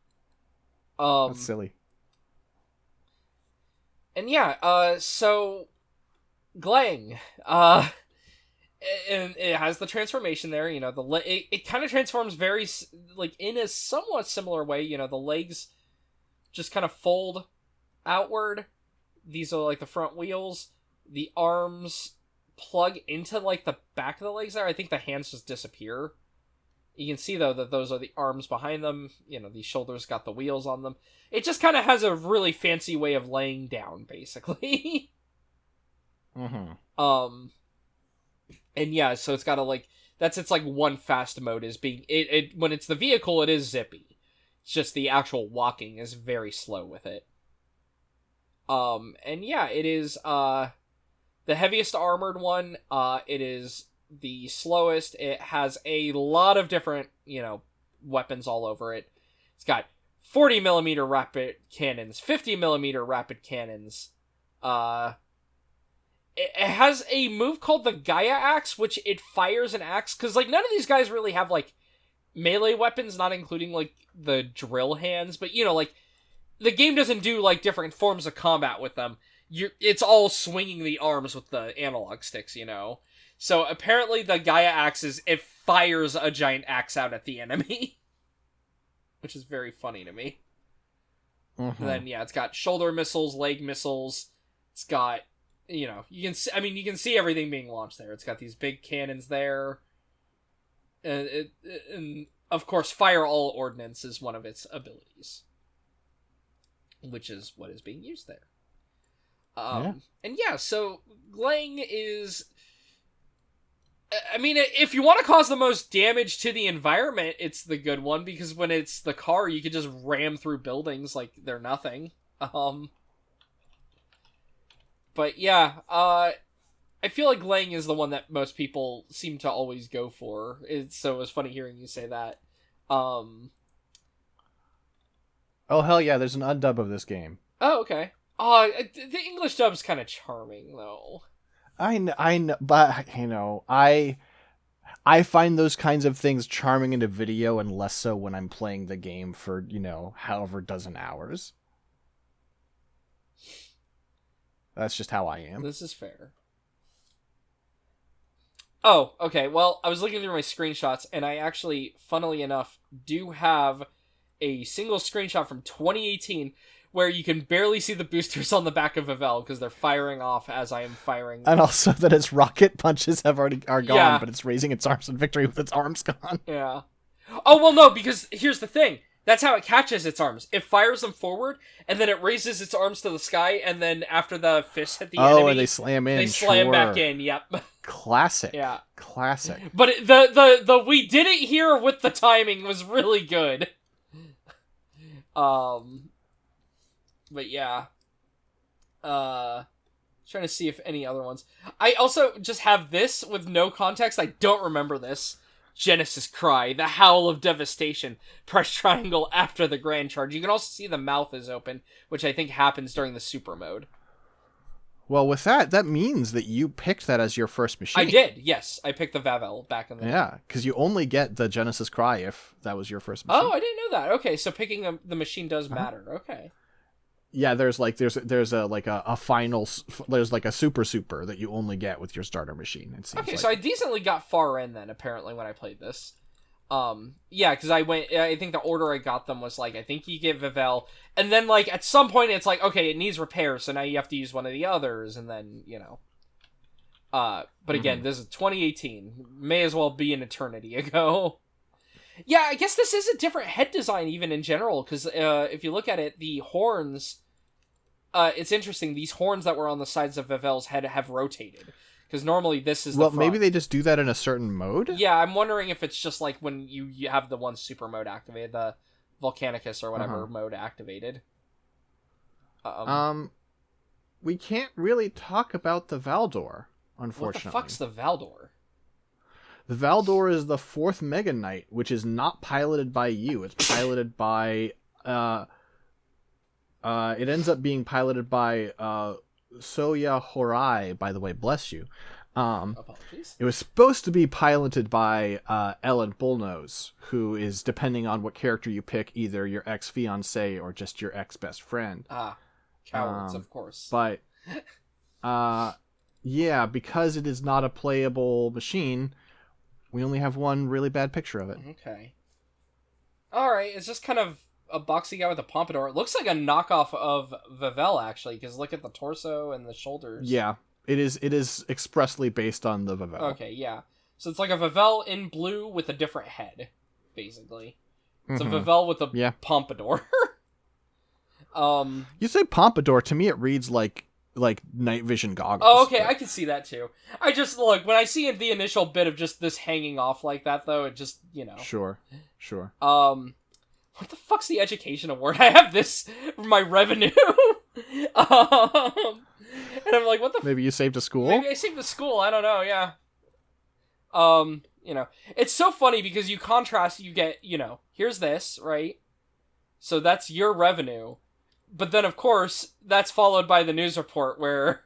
That's silly. And yeah, so Gllang, and it has the transformation there. It kind of transforms very like in a somewhat similar way. The legs just kind of fold outward. These are like the front wheels. The arms plug into like the back of the legs there. I think the hands just disappear. You can see though that those are the arms behind them. These shoulders got the wheels on them. It just kind of has a really fancy way of laying down, basically. And yeah, so it's got that's its like one fast mode is being it when it's the vehicle, it is zippy. It's just the actual walking is very slow with it. And yeah, it is the heaviest armored one. It is the slowest. It has a lot of different, weapons all over it. It's got 40mm rapid cannons, 50mm rapid cannons. It has a move called the Gaia Axe, which it fires an axe, because, like, none of these guys really have, like, melee weapons, not including, like, the drill hands, but, like, the game doesn't do, like, different forms of combat with them. It's all swinging the arms with the analog sticks, So, apparently the Gaia Axe it fires a giant axe out at the enemy. Which is very funny to me. And then, yeah, it's got shoulder missiles, leg missiles. It's got, you can see everything being launched there. It's got these big cannons there. And of course, fire all ordnance is one of its abilities. Which is what is being used there. And yeah, so Gllang is... if you want to cause the most damage to the environment, it's the good one, because when it's the car, you can just ram through buildings like they're nothing. But yeah, I feel like Gllang is the one that most people seem to always go for. So it was funny hearing you say that. Oh hell yeah! There's an undub of this game. Oh, okay. Oh, the English dub's kind of charming though. I know, but I find those kinds of things charming in a video, and less so when I'm playing the game for however dozen hours. That's just how I am. This is fair. Oh, okay. Well, I was looking through my screenshots, and I actually, funnily enough, do have a single screenshot from 2018 where you can barely see the boosters on the back of Vavel because they're firing off as I am firing. And also that its rocket punches are gone, Yeah. but it's raising its arms in victory with its arms gone. Yeah. Oh, well, no, because here's the thing. That's how it catches its arms. It fires them forward, and then it raises its arms to the sky, and then after the fists hit the enemy... and they slam in. They slam sure. back in, yep. Classic. Yeah. Classic. But the we did it here with the timing was really good. But yeah. Trying to see if any other ones. I also just have this with no context. I don't remember this. Genesis Cry, the howl of devastation. Press triangle after the grand charge. You can also see the mouth is open, which I think happens during the super mode. Well, with that means that you picked that as your first machine. I did, yes. I picked the Vavel back in the Yeah, because you only get the Genesis Cry if that was your first machine. Oh, I didn't know that. Okay, so picking the machine does matter. Okay. Yeah, there's a final, there's like a super that you only get with your starter machine. It seems okay, so I decently got far in then, apparently, when I played this. Yeah, because I think the order I got them was like, I think you get Vavel, and then like at some point it's like, okay, it needs repair, so now you have to use one of the others, and then, but again, this is 2018. May as well be an eternity ago. Yeah, I guess this is a different head design even in general, because if you look at it, the horns, it's interesting, these horns that were on the sides of Vavel's head have rotated. Because normally this is the front. Maybe they just do that in a certain mode? Yeah, I'm wondering if it's just like when you have the one super mode activated, the Volcanicus or whatever mode activated. We can't really talk about the Valdor, unfortunately. What the fuck's the Valdor? The Valdor is the fourth Meganite, which is not piloted by you. It's piloted by... it ends up being piloted by... Soya Horai, by the way, bless you. Apologies. It was supposed to be piloted by Ellen Bullnose, who is, depending on what character you pick, either your ex-fiancé or just your ex-best friend. Cowards, of course. But, yeah, because it is not a playable machine, we only have one really bad picture of it. Okay. Alright, it's just kind of a boxy guy with a pompadour. It looks like a knockoff of Vavel, actually, because look at the torso and the shoulders. Yeah, it is expressly based on the Vavel. Okay, yeah. So it's like a Vavel in blue with a different head, basically. It's a Vavel with a pompadour. You say pompadour, to me it reads like night vision goggles. Oh, okay, I can see that too. I just, look, when I see the initial bit of just this hanging off like that, though, it just, Sure. What the fuck's the education award? I have this for my revenue. And I'm like, what the Maybe you saved a school? Maybe I saved a school, I don't know, yeah. It's so funny because you contrast, you get, here's this, right? So that's your revenue. But then, of course, that's followed by the news report where,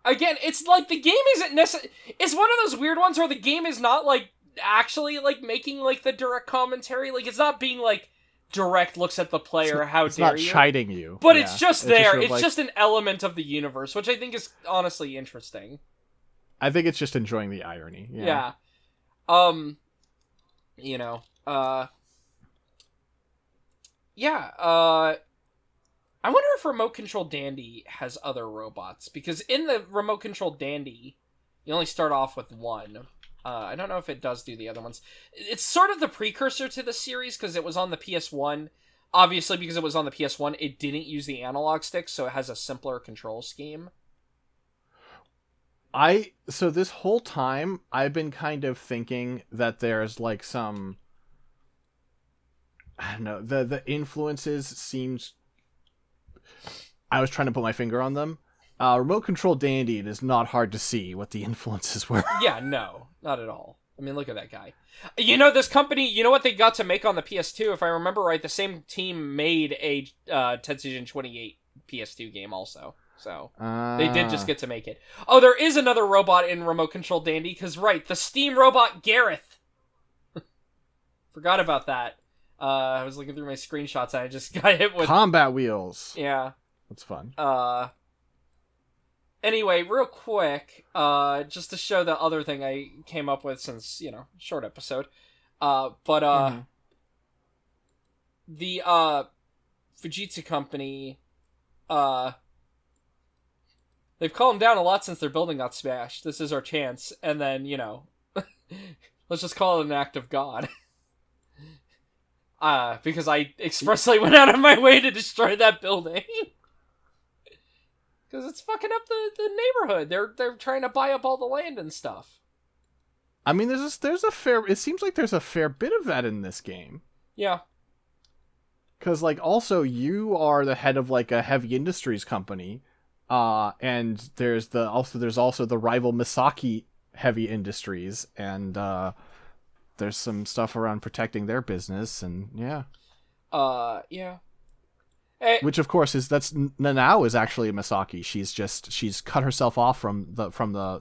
Again, it's like the game isn't necessarily... It's one of those weird ones where the game is not, like, actually, like, making, like, the direct commentary. Like, it's not being, like, direct looks at the player, how dare you. It's not chiding you. But it's just there. Just it's just an element of the universe, which I think is honestly interesting. I think it's just enjoying the irony. Yeah. I wonder if Remote Control Dandy has other robots, because in the Remote Control Dandy, you only start off with one. I don't know if it does do the other ones. It's sort of the precursor to the series, because it was on the PS1. Obviously, because it was on the PS1, it didn't use the analog stick, so it has a simpler control scheme. So this whole time, I've been kind of thinking that there's, like, some... I don't know, the influences seemed... I was trying to put my finger on them. Remote Control Dandy, it is not hard to see what the influences were. Yeah, no, not at all. I mean, look at that guy. You know, this company, you know what they got to make on the PS2? If I remember right, the same team made a Tetsujin 28 PS2 game also. So, they did just get to make it. Oh, there is another robot in Remote Control Dandy, because, right, the Steam robot Gareth. Forgot about that. I was looking through my screenshots and I just got hit with... Combat wheels. Yeah. That's fun. Anyway, real quick, just to show the other thing I came up with since, short episode. The Fujitsu company, they've calmed down a lot since their building got smashed. This is our chance. And then, let's just call it an act of God. Because I expressly went out of my way to destroy that building. Because it's fucking up the neighborhood. They're trying to buy up all the land and stuff. I mean, it seems like there's a fair bit of that in this game. Yeah. Because, also, you are the head of, a heavy industries company. And there's also the rival Misaki Heavy Industries. And, there's some stuff around protecting their business. And, yeah. Yeah. Which, of course, Nanao is actually a Misaki. She's cut herself off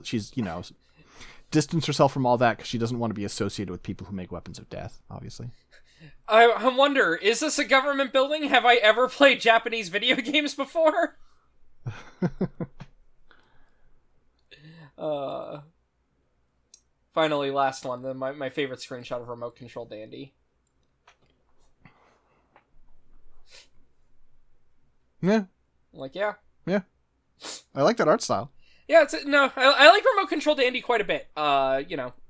she's, distanced herself from all that because she doesn't want to be associated with people who make weapons of death, obviously. I wonder, is this a government building? Have I ever played Japanese video games before? Finally, last one, my favorite screenshot of Remote Control Dandy. Yeah. Yeah. Yeah. I like that art style. Yeah, I like Remote Control Dandy quite a bit.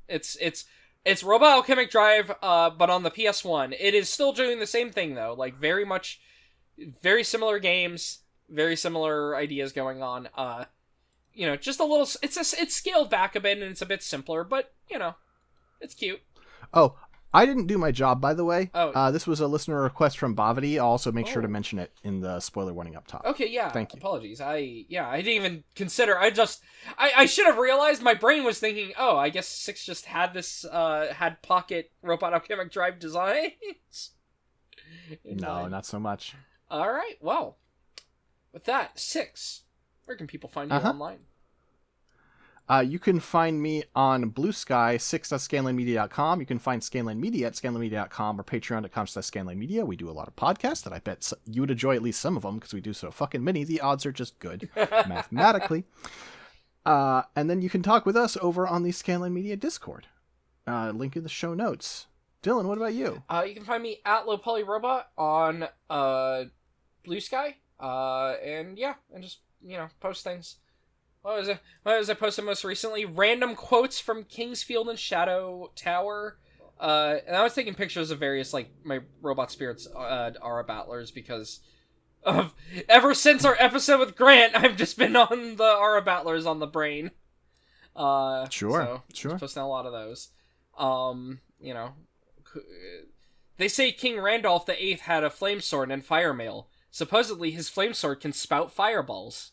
It's Robot Alchemic Drive, but on the PS1. It is still doing the same thing, though. Very similar games, very similar ideas going on. Just a little... It's scaled back a bit, and it's a bit simpler, but, it's cute. Oh, I didn't do my job, by the way. Oh. This was a listener request from Baavetti. I'll also make sure to mention it in the spoiler warning up top. Okay, yeah. Thank you. Apologies. I didn't even consider. I should have realized. My brain was thinking, oh, I guess 6 just had this, had pocket Robot Alchemic Drive designs. No, not so much. All right, well, with that, 6, where can people find you online? You can find me on Blue Sky, 6.scanlinemedia.com. You can find Scanline Media at scanlinemedia.com or patreon.com/scanlinemedia. We do a lot of podcasts that I bet you would enjoy at least some of them because we do so fucking many. The odds are just good, mathematically. And then you can talk with us over on the Scanline Media Discord. Link in the show notes. Dylan, what about you? You can find me at LowPolyRobot on Blue Sky. And just, post things. What was I posted most recently? Random quotes from Kingsfield and Shadow Tower. And I was taking pictures of various, my robot spirits, Aura Battlers, because of ever since our episode with Grant, I've just been on the Aura Battlers on the brain. Sure. Just posting a lot of those. They say King Randolph the Eighth had a flame sword and fire mail. Supposedly his flame sword can spout fireballs.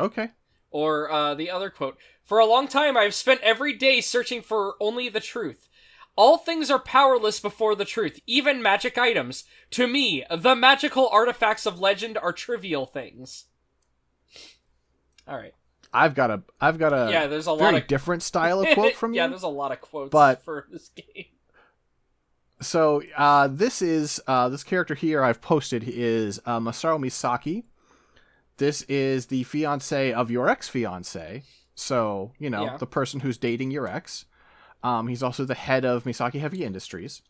Okay. Or the other quote, "For a long time I've spent every day searching for only the truth. All things are powerless before the truth, even magic items. To me, the magical artifacts of legend are trivial things." All right. I've got a there's a very lot of different style of quote from you. Yeah, there's a lot of quotes for this game. So this character here I've posted is Masaru Misaki. This is the fiancé of your ex-fiancé. So, the person who's dating your ex. He's also the head of Misaki Heavy Industries.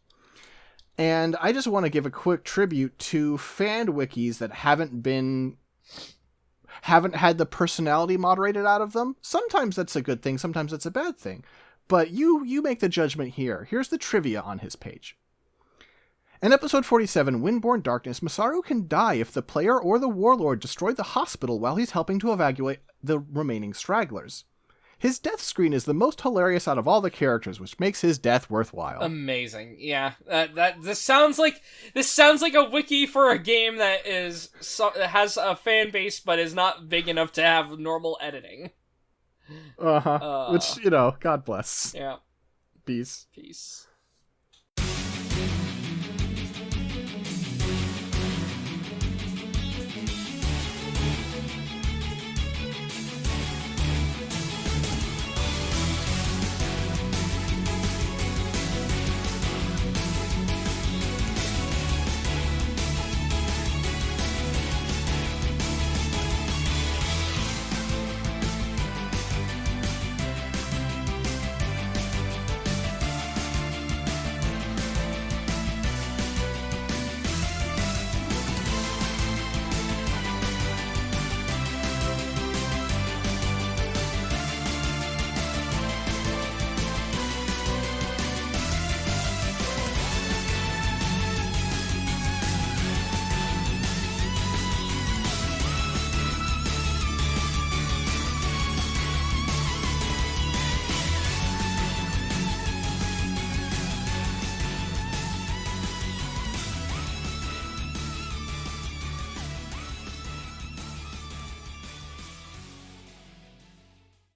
And I just want to give a quick tribute to fan wikis that haven't had the personality moderated out of them. Sometimes that's a good thing, sometimes that's a bad thing. But you make the judgment here. Here's the trivia on his page. In episode 47, Windborn Darkness, Masaru can die if the player or the warlord destroyed the hospital while he's helping to evacuate the remaining stragglers. His death screen is the most hilarious out of all the characters, which makes his death worthwhile. Amazing, yeah. This sounds like a wiki for a game that that has a fan base but is not big enough to have normal editing. Uh-huh. Uh, Which, God bless. yeah. Peace. Peace.